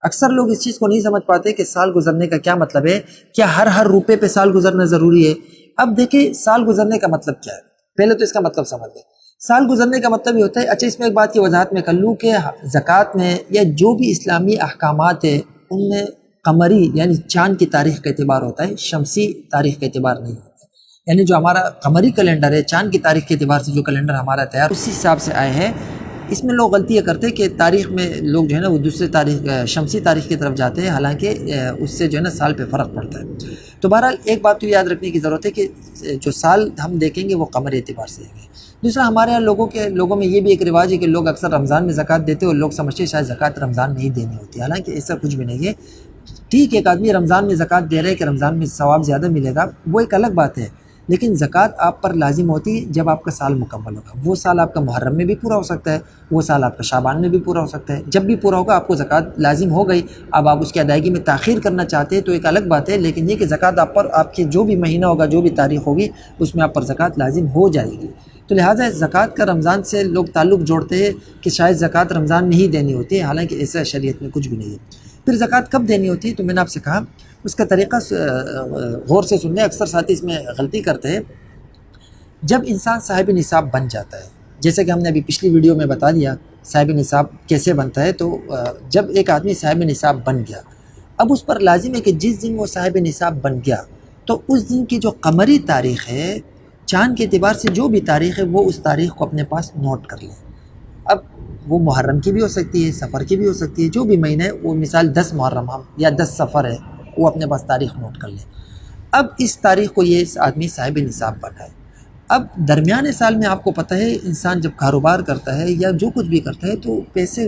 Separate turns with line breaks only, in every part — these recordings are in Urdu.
اکثر لوگ اس چیز کو نہیں سمجھ پاتے کہ سال گزرنے کا کیا مطلب ہے، کیا ہر روپے پہ سال گزرنا ضروری ہے؟ اب دیکھیں سال گزرنے کا مطلب کیا ہے، پہلے تو اس کا مطلب سمجھ لیں۔ سال گزرنے کا مطلب یہ ہوتا ہے، اچھا اس میں ایک بات کی وضاحت میں کر لوں کہ زکوٰۃ میں یا جو بھی اسلامی احکامات ہیں ان میں قمری یعنی چاند کی تاریخ کا اعتبار ہوتا ہے، شمسی تاریخ کا اعتبار نہیں ہوتا ہے۔ یعنی جو ہمارا قمری کیلنڈر ہے، چاند کی تاریخ کے اعتبار سے جو کیلنڈر ہمارا تیار اسی حساب سے آئے ہیں۔ اس میں لوگ غلطی یہ کرتے ہیں کہ تاریخ میں لوگ جو ہے نا وہ دوسرے تاریخ شمسی تاریخ کی طرف جاتے ہیں، حالانکہ اس سے جو ہے نا سال پہ فرق پڑتا ہے۔ تو بہرحال ایک بات تو یاد رکھنے کی ضرورت ہے کہ جو سال ہم دیکھیں گے وہ قمری اعتبار سے دیکھیں گے۔ دوسرا ہمارے یہاں لوگوں میں یہ بھی ایک رواج ہے کہ لوگ اکثر رمضان میں زکوٰۃ دیتے ہیں اور لوگ سمجھتے ہیں شاید زکوٰۃ رمضان میں ہی دینی ہوتی ہے، حالانکہ ایسا کچھ بھی نہیں ہے۔ ٹھیک ایک آدمی رمضان میں زکوٰۃ دے رہے ہے کہ رمضان میں ثواب زیادہ ملے گا، وہ ایک الگ بات ہے، لیکن زکوٰۃ آپ پر لازم ہوتی ہے جب آپ کا سال مکمل ہوگا۔ وہ سال آپ کا محرم میں بھی پورا ہو سکتا ہے، وہ سال آپ کا شعبان میں بھی پورا ہو سکتا ہے، جب بھی پورا ہوگا آپ کو زکوٰۃ لازم ہو گئی۔ اب آپ اس کی ادائیگی میں تاخیر کرنا چاہتے ہیں تو ایک الگ بات ہے، لیکن یہ کہ زکوٰۃ آپ پر آپ کے جو بھی مہینہ ہوگا، جو بھی تاریخ ہوگی، اس میں آپ پر زکوٰۃ لازم ہو جائے گی۔ تو لہٰذا زکوٰۃ کا رمضان سے لوگ تعلق جوڑتے ہیں کہ شاید زکوٰۃ رمضان میں ہی دینی ہوتی ہے، حالانکہ ایسا شریعت میں کچھ بھی نہیں ہے۔ پھر زکوٰۃ کب دینی ہوتی ہے؟ تو میں نے آپ سے کہا اس کا طریقہ غور سے سننے، اکثر ساتھی اس میں غلطی کرتے ہیں۔ جب انسان صاحب نصاب بن جاتا ہے، جیسے کہ ہم نے ابھی پچھلی ویڈیو میں بتا دیا صاحب نصاب کیسے بنتا ہے، تو جب ایک آدمی صاحب نصاب بن گیا، اب اس پر لازم ہے کہ جس دن وہ صاحب نصاب بن گیا تو اس دن کی جو قمری تاریخ ہے، چاند کے اعتبار سے جو بھی تاریخ ہے، وہ اس تاریخ کو اپنے پاس نوٹ کر لیں۔ اب وہ محرم کی بھی ہو سکتی ہے، سفر کی بھی ہو سکتی ہے، جو بھی مہینہ ہے، وہ مثال 10 محرم یا 10 سفر ہے، وہ اپنے پاس تاریخ نوٹ کر لیں۔ اب اس تاریخ کو یہ آدمی صاحب نصاب بنا ہے۔ اب درمیانے سال میں آپ کو پتہ ہے انسان جب کاروبار کرتا ہے یا جو کچھ بھی کرتا ہے تو پیسے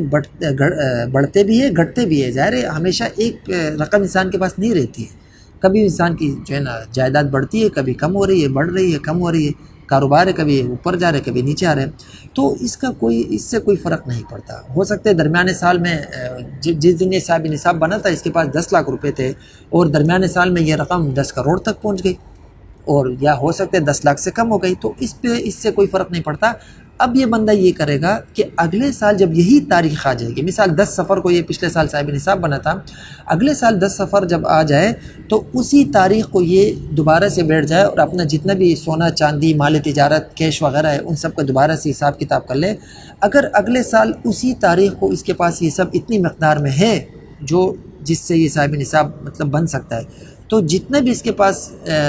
بڑھتے بھی ہے، گھٹتے بھی ہے۔ ظاہر ہے ہمیشہ ایک رقم انسان کے پاس نہیں رہتی ہے، کبھی انسان کی جو ہے نا جائیداد بڑھتی ہے، کبھی کم ہو رہی ہے، بڑھ رہی ہے، کم ہو رہی ہے، کاروبار ہے کبھی اوپر جا رہا ہے، کبھی نیچے آ رہا ہے۔ تو اس سے کوئی فرق نہیں پڑتا۔ ہو سکتا ہے درمیانے سال میں جس دن یہ صاحب نصاب بنا تھا اس کے پاس 10 لاکھ روپے تھے اور درمیانے سال میں یہ رقم 10 کروڑ تک پہنچ گئی، اور یا ہو سکتا ہے 10 لاکھ سے کم ہو گئی، تو اس سے کوئی فرق نہیں پڑتا۔ اب یہ بندہ یہ کرے گا کہ اگلے سال جب یہی تاریخ آ جائے گی، مثال 10 سفر کو یہ پچھلے سال صاحب نصاب بنا تھا، اگلے سال 10 سفر جب آ جائے تو اسی تاریخ کو یہ دوبارہ سے بیٹھ جائے اور اپنا جتنا بھی سونا چاندی مال تجارت کیش وغیرہ ہے ان سب کا دوبارہ سے حساب کتاب کر لے۔ اگر اگلے سال اسی تاریخ کو اس کے پاس یہ سب اتنی مقدار میں ہے جس سے یہ صاحب نصاب مطلب بن سکتا ہے، تو جتنا بھی اس کے پاس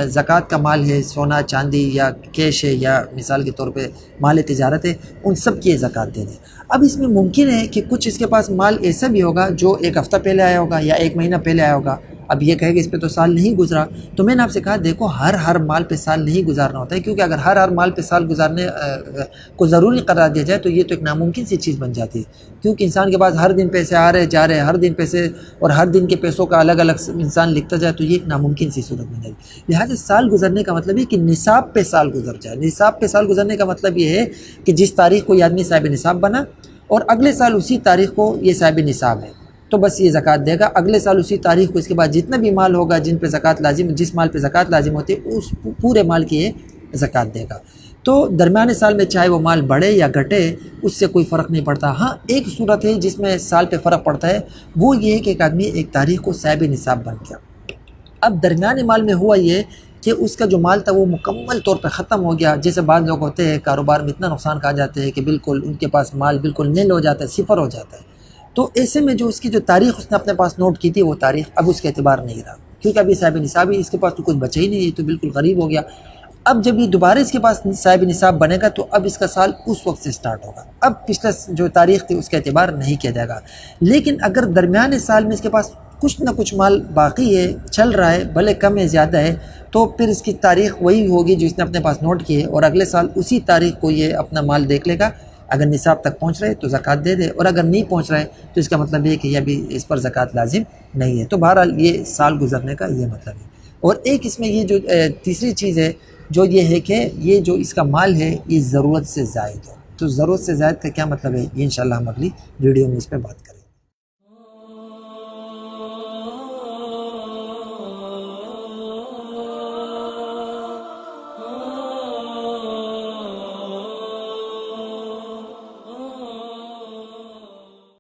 زکوٰۃ کا مال ہے، سونا چاندی یا کیش ہے یا مثال کے طور پہ مال تجارت ہے، ان سب کی زکوٰۃ دے دیں۔ اب اس میں ممکن ہے کہ کچھ اس کے پاس مال ایسا بھی ہوگا جو ایک ہفتہ پہلے آیا ہوگا یا ایک مہینہ پہلے آیا ہوگا۔ اب یہ کہے کہ اس پہ تو سال نہیں گزرا، تو میں نے آپ سے کہا دیکھو ہر مال پہ سال نہیں گزارنا ہوتا ہے، کیونکہ اگر ہر مال پہ سال گزارنے کو ضروری قرار دیا جائے تو یہ تو ایک ناممکن سی چیز بن جاتی ہے، کیونکہ انسان کے پاس ہر دن پیسے آ رہے جا رہے، ہر دن پیسے اور ہر دن کے پیسوں کا الگ الگ انسان لکھتا جائے تو یہ ایک ناممکن سی صورت بن جائے گی۔ لہٰذا سال گزرنے کا مطلب یہ کہ نصاب پہ سال گزر جائے۔ نصاب پہ سال گزرنے کا مطلب یہ ہے کہ جس تاریخ کو یہ آدمی صاحب نصاب بنا اور اگلے سال اسی تاریخ کو یہ صاحب نصاب ہے تو بس یہ زکوٰۃ دے گا۔ اگلے سال اسی تاریخ کو اس کے بعد جتنا بھی مال ہوگا جن پہ زکوٰۃ لازم، جس مال پہ زکوٰۃ لازم ہوتی ہے اس پورے مال کی یہ زکوٰۃ دے گا۔ تو درمیانے سال میں چاہے وہ مال بڑھے یا گھٹے اس سے کوئی فرق نہیں پڑتا۔ ہاں ایک صورت ہے جس میں سال پہ فرق پڑتا ہے، وہ یہ ہے کہ ایک آدمی ایک تاریخ کو صاحب نصاب بن گیا، اب درمیانے مال میں ہوا یہ کہ اس کا جو مال تھا وہ مکمل طور پہ ختم ہو گیا۔ جیسے بعض لوگ ہوتے ہیں کاروبار میں اتنا نقصان کھا جاتے ہیں کہ بالکل ان کے پاس مال بالکل نل ہو جاتا ہے، صفر ہو جاتا ہے، تو ایسے میں جو اس کی جو تاریخ اس نے اپنے پاس نوٹ کی تھی وہ تاریخ اب اس کے اعتبار نہیں رہا، کیونکہ ابھی صاحب نصاب ہی اس کے پاس تو کچھ بچا ہی نہیں ہے، تو بالکل غریب ہو گیا۔ اب جب یہ دوبارہ اس کے پاس صاحب نصاب بنے گا تو اب اس کا سال اس وقت سے سٹارٹ ہوگا، اب پچھلا جو تاریخ تھی اس کا اعتبار نہیں کیا جائے گا۔ لیکن اگر درمیانے سال میں اس کے پاس کچھ نہ کچھ مال باقی ہے، چل رہا ہے، بھلے کم ہے زیادہ ہے، تو پھر اس کی تاریخ وہی ہوگی جو اس نے اپنے پاس نوٹ کی ہے، اور اگلے سال اسی تاریخ کو یہ اپنا مال دیکھ لے گا۔ اگر نصاب تک پہنچ رہے تو زکوٰۃ دے دے، اور اگر نہیں پہنچ رہے تو اس کا مطلب یہ کہ یہ ابھی اس پر زکوٰۃ لازم نہیں ہے۔ تو بہرحال یہ سال گزرنے کا یہ مطلب ہے۔ اور ایک اس میں یہ جو تیسری چیز ہے جو یہ ہے کہ یہ جو اس کا مال ہے یہ ضرورت سے زائد ہو۔ تو ضرورت سے زائد کا کیا مطلب ہے، یہ انشاءاللہ ہم اگلی ویڈیو میں اس پہ بات کریں۔